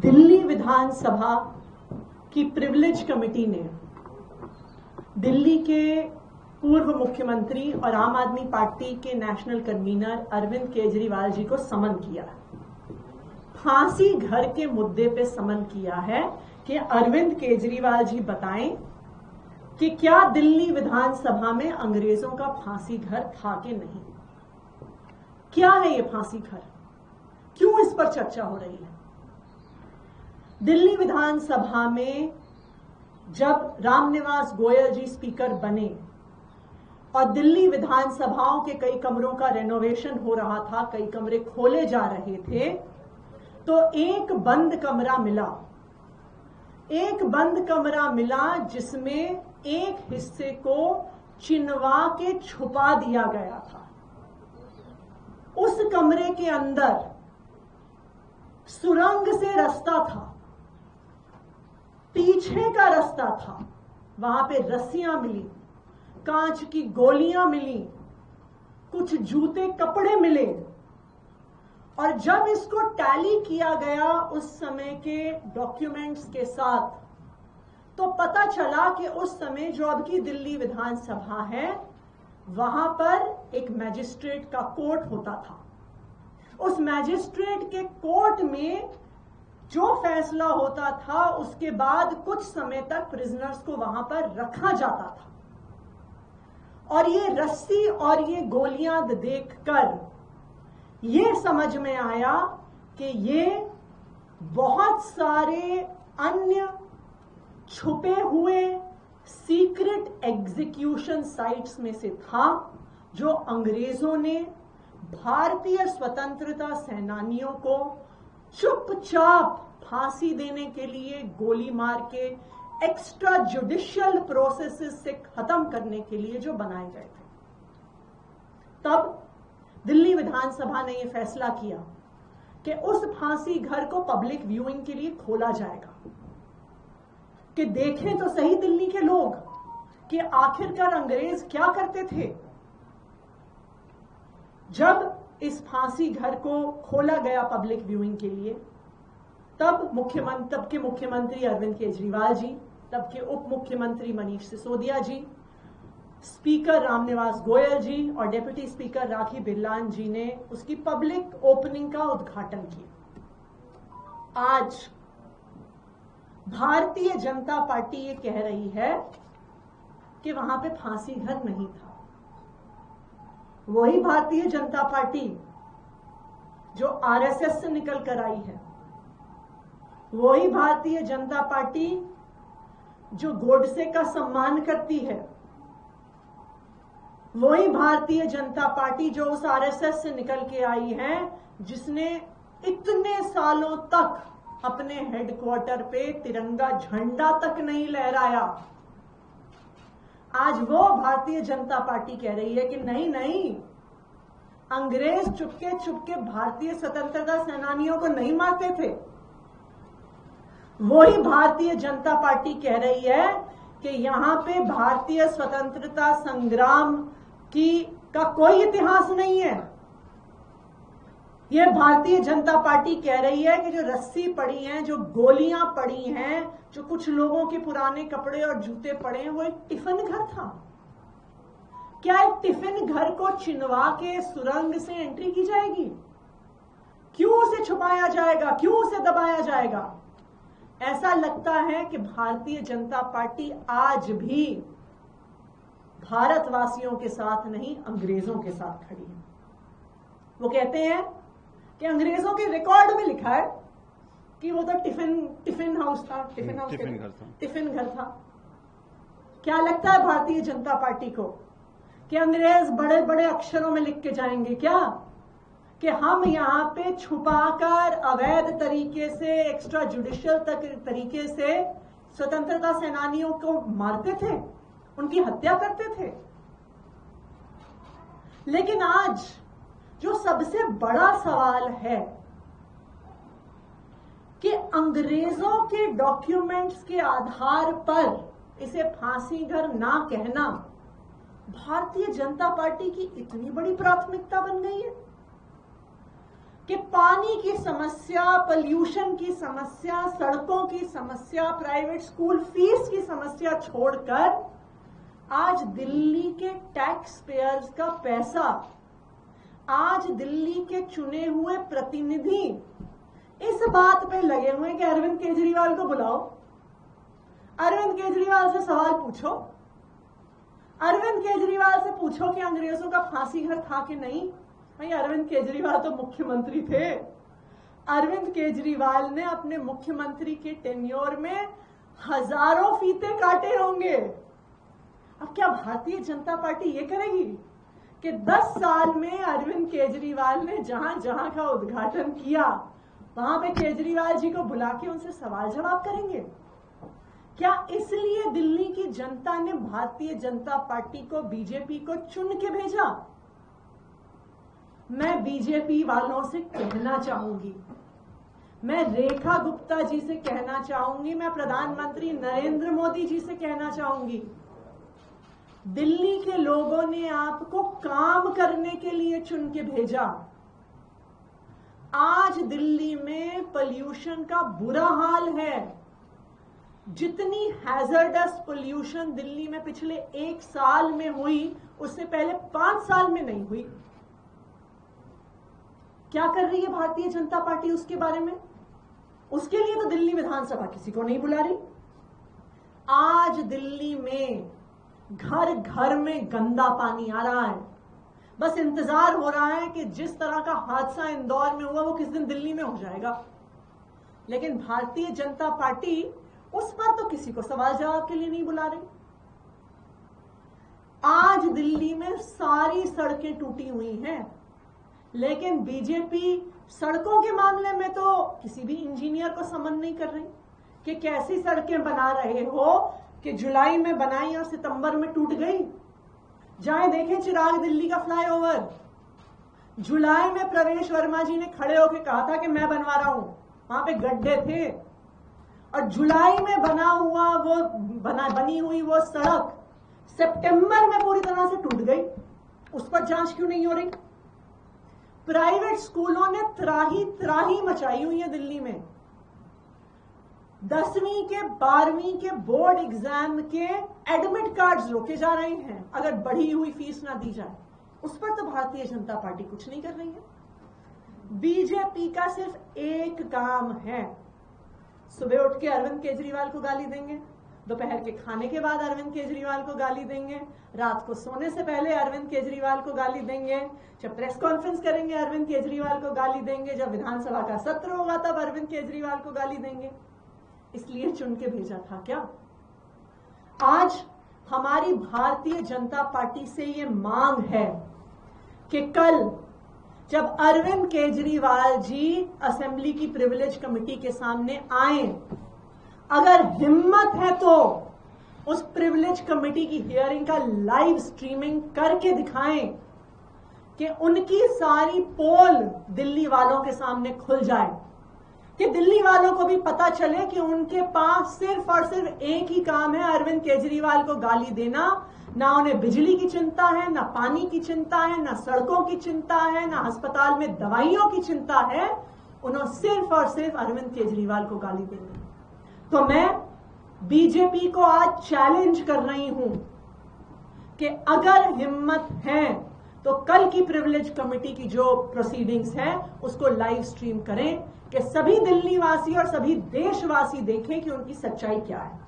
दिल्ली विधानसभा की privilege committee ने दिल्ली के पूर्व मुख्यमंत्री और आम आदमी पार्टी के नेशनल कन्वीनर अरविंद केजरीवाल जी को समन किया है। फांसी घर के मुद्दे पे समन किया है कि अरविंद केजरीवाल जी बताएं कि क्या दिल्ली विधानसभा में अंग्रेजों का फांसी घर था कि नहीं। क्या है ये फांसी घर, क्यों इस पर चर्चा हो रही है। दिल्ली विधानसभा में जब रामनिवास गोयल जी स्पीकर बने और दिल्ली विधानसभाओं के कई कमरों का रेनोवेशन हो रहा था, कई कमरे खोले जा रहे थे, तो एक बंद कमरा मिला जिसमें एक हिस्से को चिनवा के छुपा दिया गया था। उस कमरे के अंदर सुरंग से रास्ता था, पीछे का रास्ता था, वहां पे रस्सियां मिली, कांच की गोलियां मिली, कुछ जूते कपड़े मिले। और जब इसको टैली किया गया उस समय के डॉक्यूमेंट्स के साथ, तो पता चला कि उस समय जो अब की दिल्ली विधानसभा है, वहां पर एक मैजिस्ट्रेट का कोर्ट होता था। उस मैजिस्ट्रेट के कोर्ट में जो फैसला होता था, उसके बाद कुछ समय तक प्रिजनर्स को वहां पर रखा जाता था। और ये रस्सी और ये गोलियां देखकर ये समझ में आया कि ये बहुत सारे अन्य छुपे हुए सीक्रेट एग्जीक्यूशन साइट्स में से था, जो अंग्रेजों ने भारतीय स्वतंत्रता सेनानियों को चुपचाप फांसी देने के लिए, गोली मार के एक्स्ट्रा जुडिशियल प्रोसेसेस से खत्म करने के लिए जो बनाए गए थे। तब दिल्ली विधानसभा ने यह फैसला किया कि उस फांसी घर को पब्लिक व्यूइंग के लिए खोला जाएगा, कि देखें तो सही दिल्ली के लोग कि आखिरकार अंग्रेज क्या करते थे। जब इस फांसी घर को खोला गया पब्लिक व्यूइंग के लिए, तब के मुख्यमंत्री अरविंद केजरीवाल जी, तब के उप मुख्यमंत्री मनीष सिसोदिया जी, स्पीकर रामनिवास गोयल जी और डेप्यूटी स्पीकर राखी बिरलान जी ने उसकी पब्लिक ओपनिंग का उद्घाटन किया। आज भारतीय जनता पार्टी ये कह रही है कि वहां पे फांसी घर नहीं था। वही भारतीय जनता पार्टी जो आरएसएस से निकल कर आई है, वही भारतीय जनता पार्टी जो गोडसे का सम्मान करती है, वही भारतीय जनता पार्टी जो उस आरएसएस से निकल के आई है, जिसने इतने सालों तक अपने हेडक्वार्टर पे तिरंगा झंडा तक नहीं लहराया। आज वो भारतीय जनता पार्टी कह रही है कि नहीं, अंग्रेज चुपके भारतीय स्वतंत्रता सेनानियों को नहीं मारते थे। वही भारतीय जनता पार्टी कह रही है कि यहां पे भारतीय स्वतंत्रता संग्राम का कोई इतिहास नहीं है। यह भारतीय जनता पार्टी कह रही है कि जो रस्सी पड़ी है, जो गोलियां पड़ी हैं, जो कुछ लोगों के पुराने कपड़े और जूते पड़े हैं, वो एक टिफिन घर था। क्या एक टिफिन घर को चिनवा के सुरंग से एंट्री की जाएगी? क्यों उसे छुपाया जाएगा? क्यों उसे दबाया जाएगा? ऐसा लगता है कि भारतीय जनता पार्टी आज भी भारतवासियों के साथ नहीं, अंग्रेजों के साथ खड़ी है। वो कहते हैं कि अंग्रेजों के रिकॉर्ड में लिखा है कि वो तो टिफिन हाउस था, टिफिन घर था। क्या लगता है भारतीय जनता पार्टी को कि अंग्रेज बड़े बड़े अक्षरों में लिख के जाएंगे क्या कि हम यहां पे छुपाकर अवैध तरीके से, एक्स्ट्रा जुडिशियल तरीके से स्वतंत्रता सेनानियों को मारते थे, उनकी हत्या करते थे? लेकिन आज जो सबसे बड़ा सवाल है कि अंग्रेजों के डॉक्यूमेंट्स के आधार पर इसे फांसी घर ना कहना भारतीय जनता पार्टी की इतनी बड़ी प्राथमिकता बन गई है कि पानी की समस्या, पोल्यूशन की समस्या, सड़कों की समस्या, प्राइवेट स्कूल फीस की समस्या छोड़कर आज दिल्ली के टैक्स पेयर्स का पैसा, आज दिल्ली के चुने हुए प्रतिनिधि इस बात पे लगे हुए कि अरविंद केजरीवाल को बुलाओ, अरविंद केजरीवाल से सवाल पूछो, अरविंद केजरीवाल से पूछो कि अंग्रेजों का फांसी घर था कि नहीं। भाई अरविंद केजरीवाल तो मुख्यमंत्री थे, अरविंद केजरीवाल ने अपने मुख्यमंत्री के टेन्योर में हजारों फीते काटे होंगे। अब क्या भारतीय जनता पार्टी ये करेगी कि 10 साल में अरविंद केजरीवाल ने जहां जहां का उद्घाटन किया वहां पे केजरीवाल जी को बुला के उनसे सवाल जवाब करेंगे? क्या इसलिए दिल्ली की जनता ने भारतीय जनता पार्टी को, बीजेपी को चुन के भेजा? मैं बीजेपी वालों से कहना चाहूंगी, मैं रेखा गुप्ता जी से कहना चाहूंगी, मैं प्रधानमंत्री नरेंद्र मोदी जी से कहना चाहूंगी, दिल्ली के लोगों ने आपको काम करने के लिए चुन के भेजा। आज दिल्ली में पोल्यूशन का बुरा हाल है। जितनी हैजर्डस पोल्यूशन दिल्ली में पिछले 1 साल में हुई, उससे पहले 5 साल में नहीं हुई। क्या कर रही है भारतीय जनता पार्टी उसके बारे में? उसके लिए तो दिल्ली विधानसभा किसी को नहीं बुला रही। आज दिल्ली में घर घर में गंदा पानी आ रहा है। बस इंतजार हो रहा है कि जिस तरह का हादसा इंदौर में हुआ वो किस दिन दिल्ली में हो जाएगा। लेकिन भारतीय जनता पार्टी उस पर तो किसी को सवाल जवाब के लिए नहीं बुला रही। आज दिल्ली में सारी सड़कें टूटी हुई हैं, लेकिन बीजेपी सड़कों के मामले में तो किसी भी इंजीनियर को समन नहीं कर रही कि कैसी सड़कें बना रहे हो कि जुलाई में बनाई और सितंबर में टूट गई। जाएं देखें चिराग दिल्ली का फ्लाईओवर, जुलाई में प्रवेश वर्मा जी ने खड़े होकर कहा था कि मैं बनवा रहा हूं, वहां पे गड्ढे थे, और जुलाई में बनी हुई वो सड़क सितंबर में पूरी तरह से टूट गई। उस पर जांच क्यों नहीं हो रही? प्राइवेट स्कूलों ने त्राही मचाई हुई है दिल्ली में। 10वीं के 12वीं के बोर्ड एग्जाम के एडमिट कार्ड्स रोके जा रहे हैं अगर बढ़ी हुई फीस ना दी जाए। उस पर तो भारतीय जनता पार्टी कुछ नहीं कर रही है। बीजेपी का सिर्फ एक काम है, सुबह उठ के अरविंद केजरीवाल को गाली देंगे, दोपहर के खाने के बाद अरविंद केजरीवाल को गाली देंगे, रात को सोने से पहले अरविंद केजरीवाल को गाली देंगे, जब प्रेस कॉन्फ्रेंस करेंगे अरविंद केजरीवाल को गाली देंगे, जब विधानसभा का सत्र होगा तब अरविंद केजरीवाल को गाली देंगे। इसलिए चुन के भेजा था क्या? आज हमारी भारतीय जनता पार्टी से ये मांग है कि कल जब अरविंद केजरीवाल जी असेंबली की प्रिविलेज कमेटी के सामने आए, अगर हिम्मत है तो उस प्रिविलेज कमेटी की हियरिंग का लाइव स्ट्रीमिंग करके दिखाएं कि उनकी सारी पोल दिल्ली वालों के सामने खुल जाए, कि दिल्ली वालों को भी पता चले कि उनके पास सिर्फ और सिर्फ एक ही काम है, अरविंद केजरीवाल को गाली देना। ना उन्हें बिजली की चिंता है, ना पानी की चिंता है, ना सड़कों की चिंता है, ना अस्पताल में दवाइयों की चिंता है, उन्हें सिर्फ और सिर्फ अरविंद केजरीवाल को गाली देनी। तो मैं बीजेपी को आज चैलेंज कर रही हूं कि अगर हिम्मत है तो कल की प्रिविलेज कमेटी की जो प्रोसीडिंग्स है उसको लाइव स्ट्रीम करें कि सभी दिल्ली वासी और सभी देशवासी देखें कि उनकी सच्चाई क्या है।